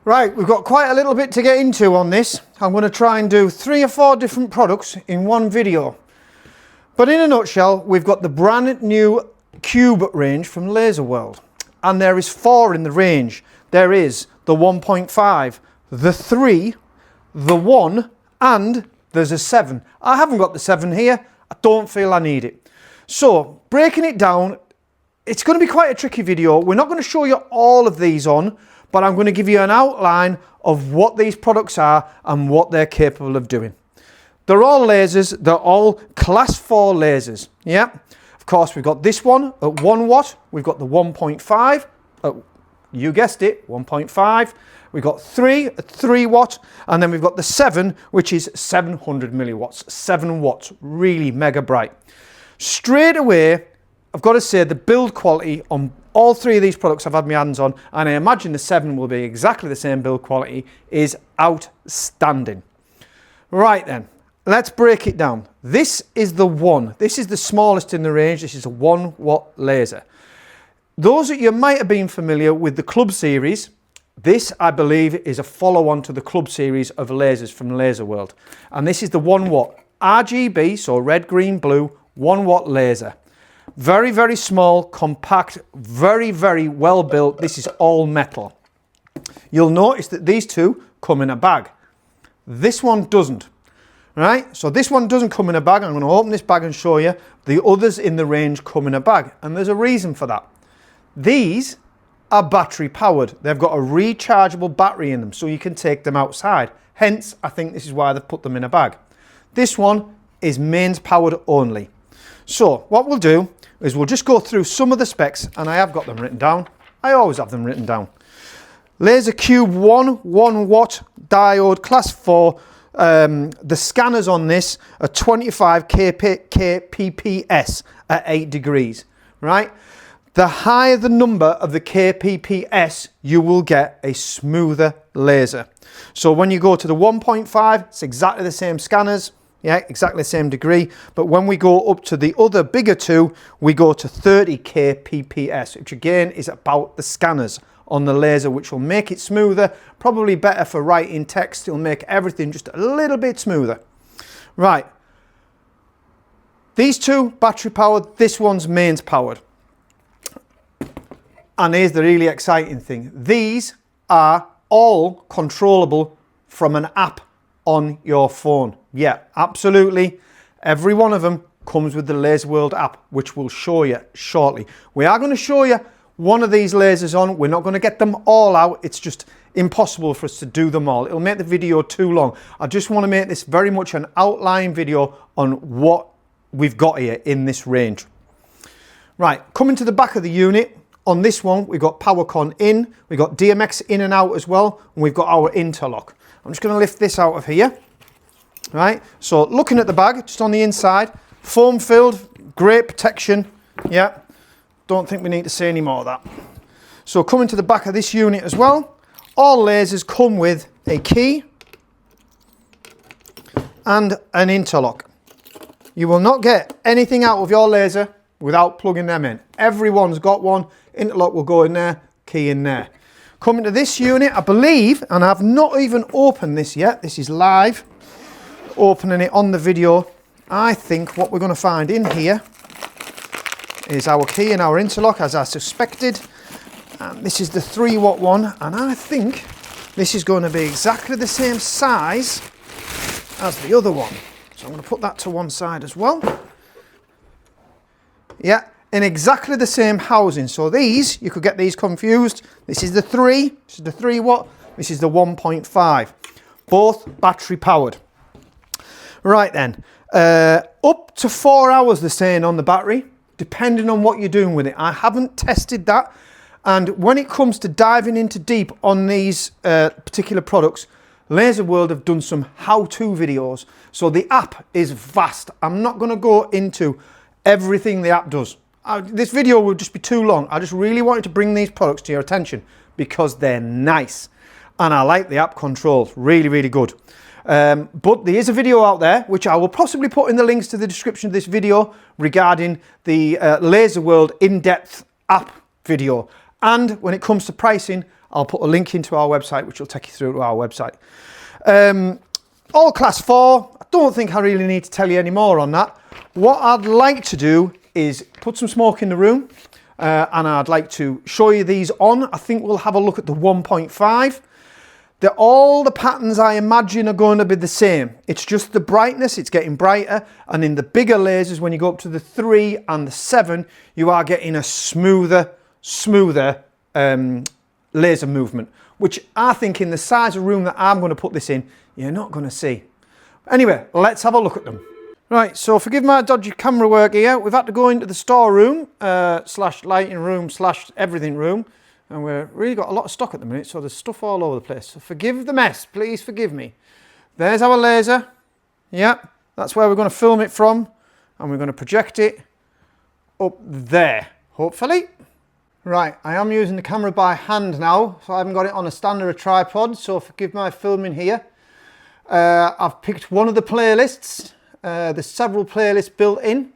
Right, we've got quite a little bit to get into on this. I'm going to try and do 3 or 4 different products in one video. But in a nutshell, we've got the brand new Cube range from Laserworld. And there is 4 in the range. There is the 1.5, the 3, the 1, and there's a 7. I haven't got the 7 here. I don't feel I need it. So, breaking it down, it's going to be quite a tricky video. We're not going to show you all of these on, but I'm going to give you an outline of what these products are and what they're capable of doing. They're all lasers. They're all class 4 lasers. Yeah. Of course, we've got this one at 1 watt. We've got the 1.5 at, you guessed it, 1.5. We've got 3 at 3 watt, and then we've got the 7, which is 700 milliwatts, 7 watts, really mega bright. Straight away, I've got to say the build quality on all 3 of these products I've had my hands on, and I imagine the 7 will be exactly the same build quality, is outstanding. Right then, let's break it down. This is the 1. This is the smallest in the range. This is a 1 watt laser. Those of you might have been familiar with the CUBE Series. This, I believe, is a follow-on to the CUBE Series of lasers from Laserworld. And this is the 1 watt RGB, so red, green, blue, 1 watt laser. Very, very small, compact, very, very well built. This is all metal. You'll notice that these 2 come in a bag. This one doesn't. Right? So this one doesn't come in a bag. I'm going to open this bag and show you. The others in the range come in a bag. And there's a reason for that. These are battery powered. They've got a rechargeable battery in them, so you can take them outside. Hence, I think this is why they've put them in a bag. This one is mains powered only. So what we'll do is we'll just go through some of the specs, and I have got them written down. I always have them written down. Laser Cube 1 watt diode class 4. The scanners on this are 25 kpps at 8 degrees, right? The higher the number of the kpps, you will get a smoother laser. So when you go to the 1.5, it's exactly the same scanners, yeah, exactly the same degree. But when we go up to the other bigger 2, we go to 30 kpps, which again is about the scanners on the laser, which will make it smoother, probably better for writing text. It'll make everything just a little bit smoother. Right. These 2 battery powered, this one's mains powered. And here's the really exciting thing. These are all controllable from an app on your phone. Yeah, absolutely. Every one of them comes with the Laserworld app, which we'll show you shortly. We are going to show you one of these lasers on. We're not going to get them all out. It's just impossible for us to do them all. It'll make the video too long. I just want to make this very much an outline video on what we've got here in this range. Right, coming to the back of the unit. On this one, we've got PowerCon in, we've got DMX in and out as well, and we've got our interlock. I'm just going to lift this out of here. Right, so looking at the bag, just on the inside, foam filled, great protection. Yeah, don't think we need to say any more of that. So coming to the back of this unit as well, all lasers come with a key and an interlock. You will not get anything out of your laser without plugging them in. Everyone's got one. Interlock will go in there, key in there. Coming to this unit, I believe, and I've not even opened this yet, this is live, opening it on the video. I think what we're going to find in here is our key and our interlock, as I suspected. And this is the 3 watt one, and I think this is going to be exactly the same size as the other one. So I'm going to put that to one side as well. Yeah, in exactly the same housing. So these, you could get these confused. This is the 3, this is the 3 watt, this is the 1.5. Both battery powered. Right then, up to 4 hours they're saying on the battery, depending on what you're doing with it. I haven't tested that. And when it comes to diving into deep on these particular products, Laserworld have done some how-to videos. So the app is vast. I'm not going to go into everything the app does. This video will just be too long. I just really wanted to bring these products to your attention because they're nice. And I like the app controls. Really, really good. But there is a video out there, which I will possibly put in the links to the description of this video, regarding the Laserworld in-depth app video. And when it comes to pricing, I'll put a link into our website, which will take you through to our website. All class 4, I don't think I really need to tell you any more on that. What I'd like to do is put some smoke in the room, and I'd like to show you these on. I think we'll have a look at the 1.5. All the patterns I imagine are going to be the same. It's just the brightness, it's getting brighter, and in the bigger lasers, when you go up to the 3 and the 7, you are getting a smoother laser movement, which I think in the size of room that I'm going to put this in, you're not going to see. Anyway, let's have a look at them. Right, so forgive my dodgy camera work here. We've had to go into the storeroom, slash lighting room, slash everything room. And we've really got a lot of stock at the minute, so there's stuff all over the place. So forgive the mess, please forgive me. There's our laser. Yeah, that's where we're going to film it from. And we're going to project it up there, hopefully. Right, I am using the camera by hand now, so I haven't got it on a stand or a tripod, so forgive my filming here. I've picked one of the playlists. There's several playlists built in.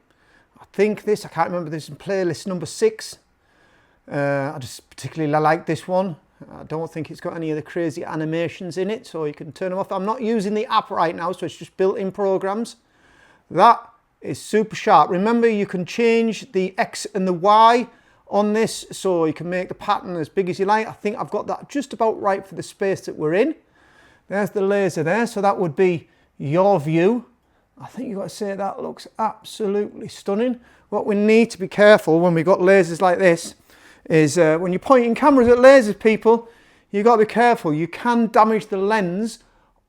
I can't remember, this is playlist number 6. I just particularly like this one. I don't think it's got any of the crazy animations in it, so you can turn them off. I'm not using the app right now, so it's just built-in programs. That is super sharp. Remember, you can change the X and the Y on this, so you can make the pattern as big as you like. I think I've got that just about right for the space that we're in. There's the laser there, so that would be your view. I think you've got to say that looks absolutely stunning. What we need to be careful when we've got lasers like this is when you're pointing cameras at lasers, people, you've got to be careful. You can damage the lens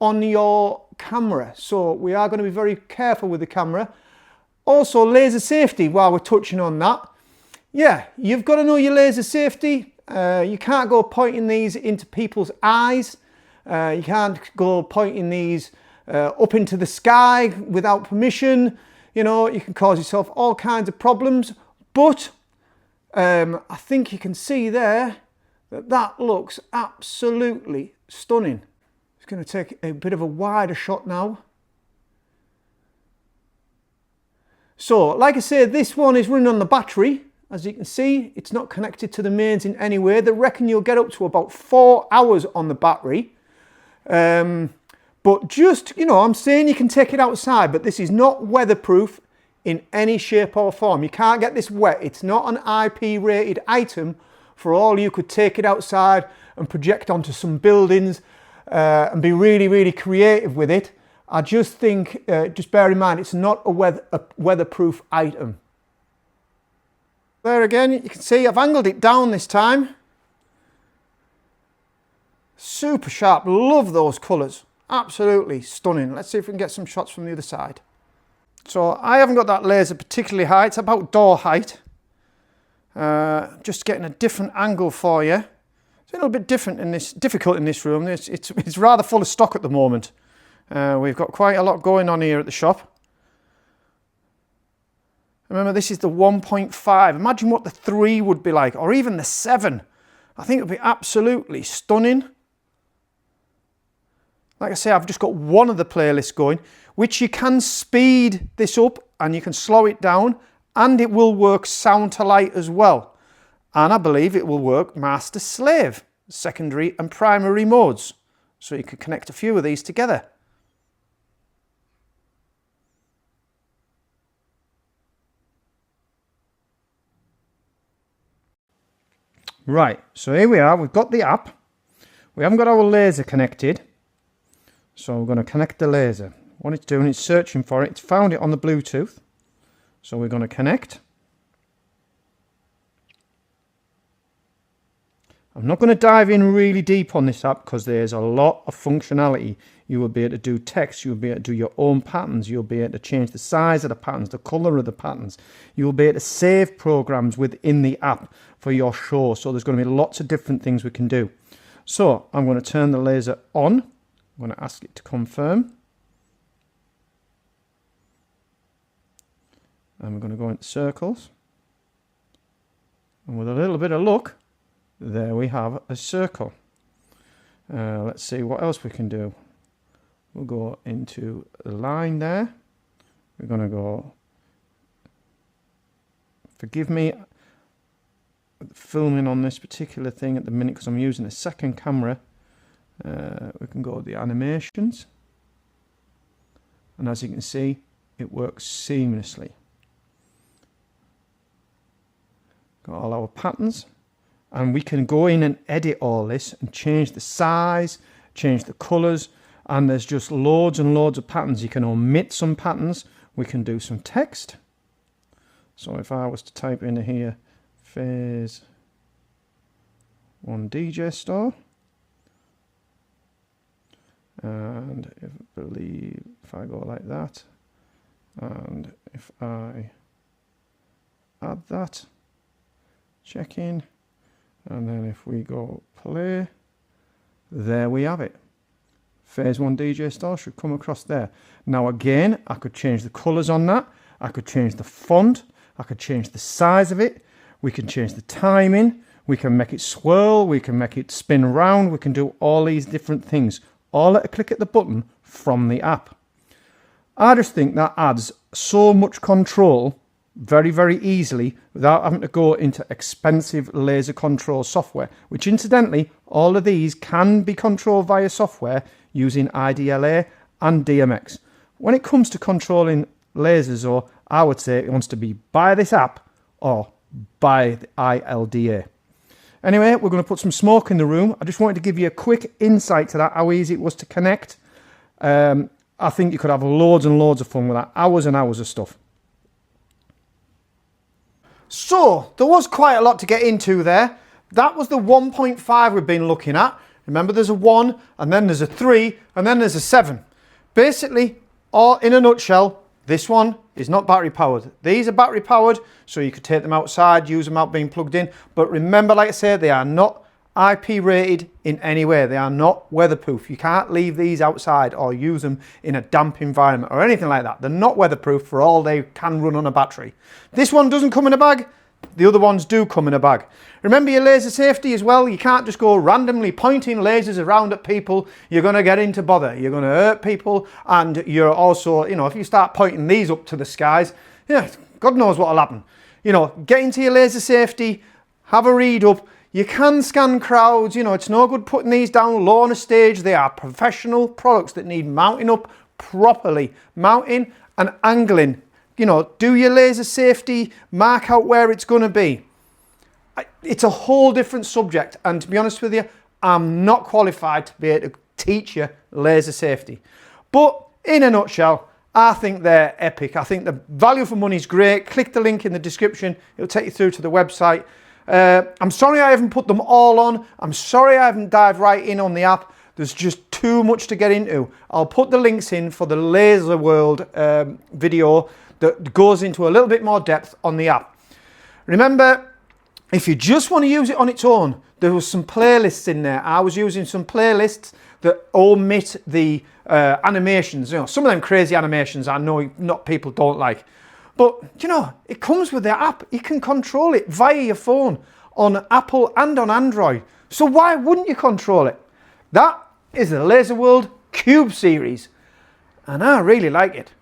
on your camera. So we are going to be very careful with the camera. Also, laser safety, while we're touching on that. Yeah, you've got to know your laser safety. You can't go pointing these into people's eyes. You can't go pointing these up into the sky without permission. You know, you can cause yourself all kinds of problems. But I think you can see there that that looks absolutely stunning. It's going to take a bit of a wider shot now. So, like I said, this one is running on the battery. As you can see, it's not connected to the mains in any way. They reckon you'll get up to about 4 hours on the battery. But just, you know, I'm saying you can take it outside, but this is not weatherproof in any shape or form. You can't get this wet. It's not an IP rated item. For all you could take it outside and project onto some buildings and be really, really creative with it. I just think, just bear in mind, it's not a weatherproof item. There again, you can see I've angled it down this time. Super sharp, love those colours. Absolutely stunning. Let's see if we can get some shots from the other side. So I haven't got that laser particularly high, it's about door height. Just getting a different angle for you. It's a little bit difficult in this room. It's rather full of stock at the moment. We've got quite a lot going on here at the shop. Remember, this is the 1.5. Imagine what the 3 would be like, or even the 7. I think it would be absolutely stunning. Like I say, I've just got one of the playlists going, which you can speed this up and you can slow it down, and it will work sound to light as well. And I believe it will work master slave, secondary and primary modes. So you can connect a few of these together. Right, so here we are, we've got the app. We haven't got our laser connected. So we're going to connect the laser. What it's doing, it's searching for it. It's found it on the Bluetooth. So we're going to connect. I'm not going to dive in really deep on this app because there's a lot of functionality. You will be able to do text, you'll be able to do your own patterns, you'll be able to change the size of the patterns, the colour of the patterns. You'll be able to save programs within the app for your show. So there's going to be lots of different things we can do. So I'm going to turn the laser on. I'm going to ask it to confirm. And we're going to go into circles. And with a little bit of luck, there we have a circle. Let's see what else we can do. We'll go into the line there. We're going to go, forgive me, filming on this particular thing at the minute because I'm using a second camera. We can go to the animations, and as you can see, it works seamlessly. Got all our patterns, and we can go in and edit all this and change the size, change the colors, and there's just loads and loads of patterns. You can omit some patterns. We can do some text. So if I was to type in here phase 1 DJ store, and if I go like that, and if I add that, check in, and then if we go play, there we have it. Phase 1 DJ store should come across there. Now again, I could change the colors on that, I could change the font, I could change the size of it, we can change the timing, we can make it swirl, we can make it spin around, we can do all these different things, all at a click at the button from the app. I just think that adds so much control very, very easily without having to go into expensive laser control software, which incidentally, all of these can be controlled via software using ILDA and DMX. When it comes to controlling lasers, or I would say it wants to be buy this app or buy the ILDA. Anyway, we're going to put some smoke in the room. I just wanted to give you a quick insight to that, how easy it was to connect. I think you could have loads and loads of fun with that, hours and hours of stuff. So, there was quite a lot to get into there. That was the 1.5 we've been looking at. Remember, there's a 1, and then there's a 3, and then there's a 7. Basically, all in a nutshell, this one is not battery powered. These are battery powered, so you could take them outside, use them out being plugged in. But remember, like I said, they are not IP rated in any way. They are not weatherproof. You can't leave these outside or use them in a damp environment or anything like that. They're not weatherproof for all they can run on a battery. This one doesn't come in a bag. The other ones do come in a bag. Remember your laser safety as well. You can't just go randomly pointing lasers around at people. You're going to get into bother. You're going to hurt people. And you're also, you know, if you start pointing these up to the skies, yeah, God knows what will happen. You know, get into your laser safety, have a read up. You can scan crowds, you know, it's no good putting these down low on a stage. They are professional products that need mounting up properly. Mounting and angling. You know, do your laser safety, mark out where it's going to be. It's a whole different subject, and to be honest with you, I'm not qualified to be able to teach you laser safety. But in a nutshell, I think they're epic. I think the value for money is great. Click the link in the description. It'll take you through to the website. I'm sorry I haven't put them all on. I'm sorry I haven't dived right in on the app. There's just too much to get into. I'll put the links in for the Laserworld video that goes into a little bit more depth on the app. Remember, if you just want to use it on its own, there was some playlists in there. I was using some playlists that omit the animations. You know, some of them crazy animations I know not people don't like. But, you know, it comes with the app. You can control it via your phone on Apple and on Android. So why wouldn't you control it? That is the Laserworld CUBE Series. And I really like it.